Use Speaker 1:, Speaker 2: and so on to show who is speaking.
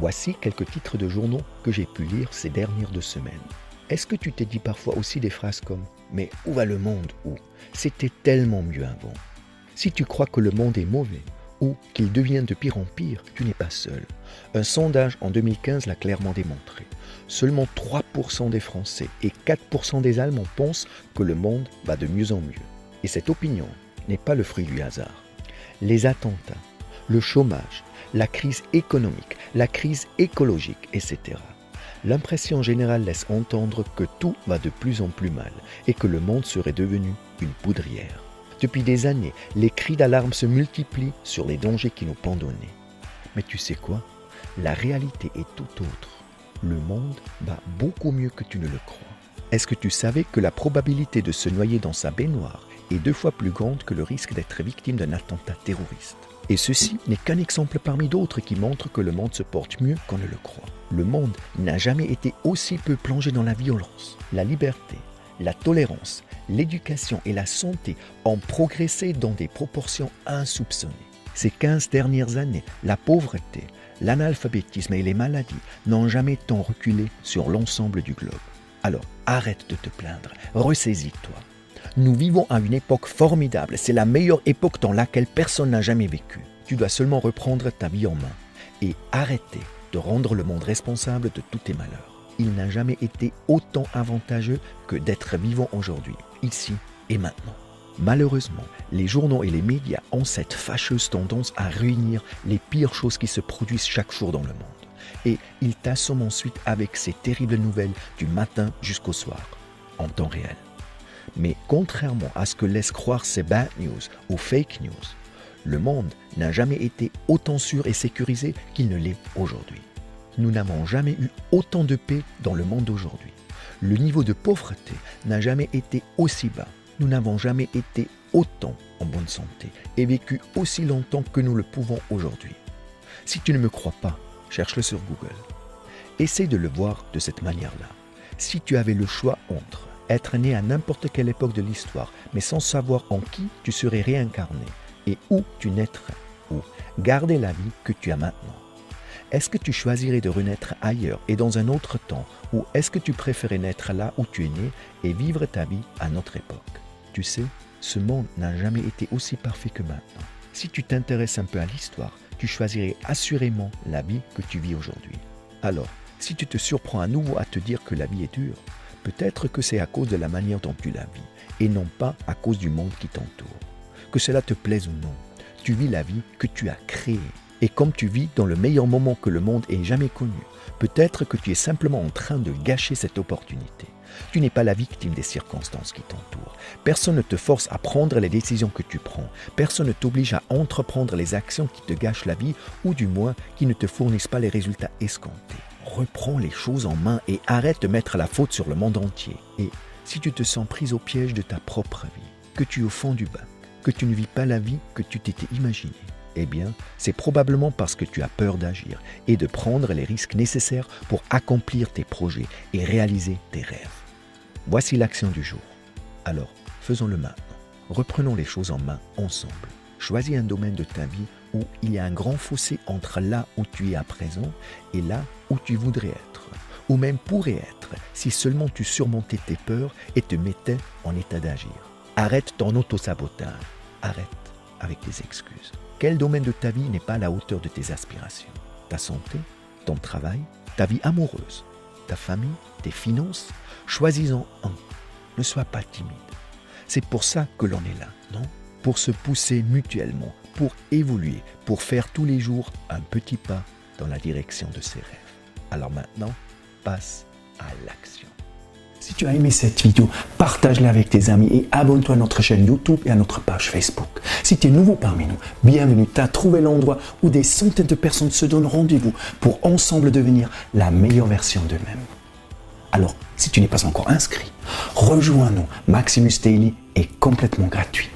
Speaker 1: Voici quelques titres de journaux que j'ai pu lire ces dernières 2 semaines. Est-ce que tu t'es dit parfois aussi des phrases comme « Mais où va le monde » ou « C'était tellement mieux avant ». Si tu crois que le monde est mauvais ou qu'il devient de pire en pire, tu n'es pas seul. Un sondage en 2015 l'a clairement démontré. Seulement 3% des Français et 4% des Allemands pensent que le monde va de mieux en mieux. Et cette opinion n'est pas le fruit du hasard. Les attentats, le chômage, la crise économique, la crise écologique, etc. L'impression générale laisse entendre que tout va de plus en plus mal et que le monde serait devenu une poudrière. Depuis des années, les cris d'alarme se multiplient sur les dangers qui nous pendent au nez. Mais tu sais quoi? La réalité est tout autre. Le monde va beaucoup mieux que tu ne le crois. Est-ce que tu savais que la probabilité de se noyer dans sa baignoire est 2 fois plus grande que le risque d'être victime d'un attentat terroriste? Et ceci n'est qu'un exemple parmi d'autres qui montre que le monde se porte mieux qu'on ne le croit. Le monde n'a jamais été aussi peu plongé dans la violence. La liberté, la tolérance, l'éducation et la santé ont progressé dans des proportions insoupçonnées. Ces 15 dernières années, la pauvreté, l'analphabétisme et les maladies n'ont jamais tant reculé sur l'ensemble du globe. Alors, arrête de te plaindre, ressaisis-toi. Nous vivons à une époque formidable, c'est la meilleure époque dans laquelle personne n'a jamais vécu. Tu dois seulement reprendre ta vie en main et arrêter de rendre le monde responsable de tous tes malheurs. Il n'a jamais été autant avantageux que d'être vivant aujourd'hui, ici et maintenant. Malheureusement, les journaux et les médias ont cette fâcheuse tendance à réunir les pires choses qui se produisent chaque jour dans le monde. Et ils t'assomment ensuite avec ces terribles nouvelles du matin jusqu'au soir, en temps réel. Mais contrairement à ce que laissent croire ces bad news ou fake news, le monde n'a jamais été autant sûr et sécurisé qu'il ne l'est aujourd'hui. Nous n'avons jamais eu autant de paix dans le monde d'aujourd'hui. Le niveau de pauvreté n'a jamais été aussi bas. Nous n'avons jamais été autant en bonne santé et vécu aussi longtemps que nous le pouvons aujourd'hui. Si tu ne me crois pas, cherche-le sur Google. Essaie de le voir de cette manière-là. Si tu avais le choix entre être né à n'importe quelle époque de l'histoire, mais sans savoir en qui tu serais réincarné et où tu naîtrais, ou garder la vie que tu as maintenant, est-ce que tu choisirais de renaître ailleurs et dans un autre temps, ou est-ce que tu préférais naître là où tu es né et vivre ta vie à notre époque? Tu sais, ce monde n'a jamais été aussi parfait que maintenant. Si tu t'intéresses un peu à l'histoire, tu choisirais assurément la vie que tu vis aujourd'hui. Alors, si tu te surprends à nouveau à te dire que la vie est dure, peut-être que c'est à cause de la manière dont tu la vis, et non pas à cause du monde qui t'entoure. Que cela te plaise ou non, tu vis la vie que tu as créée. Et comme tu vis dans le meilleur moment que le monde ait jamais connu, peut-être que tu es simplement en train de gâcher cette opportunité. Tu n'es pas la victime des circonstances qui t'entourent. Personne ne te force à prendre les décisions que tu prends. Personne ne t'oblige à entreprendre les actions qui te gâchent la vie ou du moins qui ne te fournissent pas les résultats escomptés. Reprends les choses en main et arrête de mettre la faute sur le monde entier. Et si tu te sens prise au piège de ta propre vie, que tu es au fond du bac, que tu ne vis pas la vie que tu t'étais imaginée, eh bien, c'est probablement parce que tu as peur d'agir et de prendre les risques nécessaires pour accomplir tes projets et réaliser tes rêves. Voici l'action du jour. Alors, faisons-le maintenant. Reprenons les choses en main ensemble. Choisis un domaine de ta vie où il y a un grand fossé entre là où tu es à présent et là où tu voudrais être, ou même pourrais être si seulement tu surmontais tes peurs et te mettais en état d'agir. Arrête ton auto-sabotage. Arrête avec tes excuses. Quel domaine de ta vie n'est pas à la hauteur de tes aspirations? Ta santé, ton travail, ta vie amoureuse, ta famille, tes finances? Choisis-en un. Ne sois pas timide. C'est pour ça que l'on est là, non? Pour se pousser mutuellement, pour évoluer, pour faire tous les jours un petit pas dans la direction de ses rêves. Alors maintenant, passe à l'action.
Speaker 2: Si tu as aimé cette vidéo, partage-la avec tes amis et abonne-toi à notre chaîne YouTube et à notre page Facebook. Si tu es nouveau parmi nous, bienvenue, tu as trouvé l'endroit où des centaines de personnes se donnent rendez-vous pour ensemble devenir la meilleure version d'eux-mêmes. Alors, si tu n'es pas encore inscrit, rejoins-nous. Maximus Daily est complètement gratuit.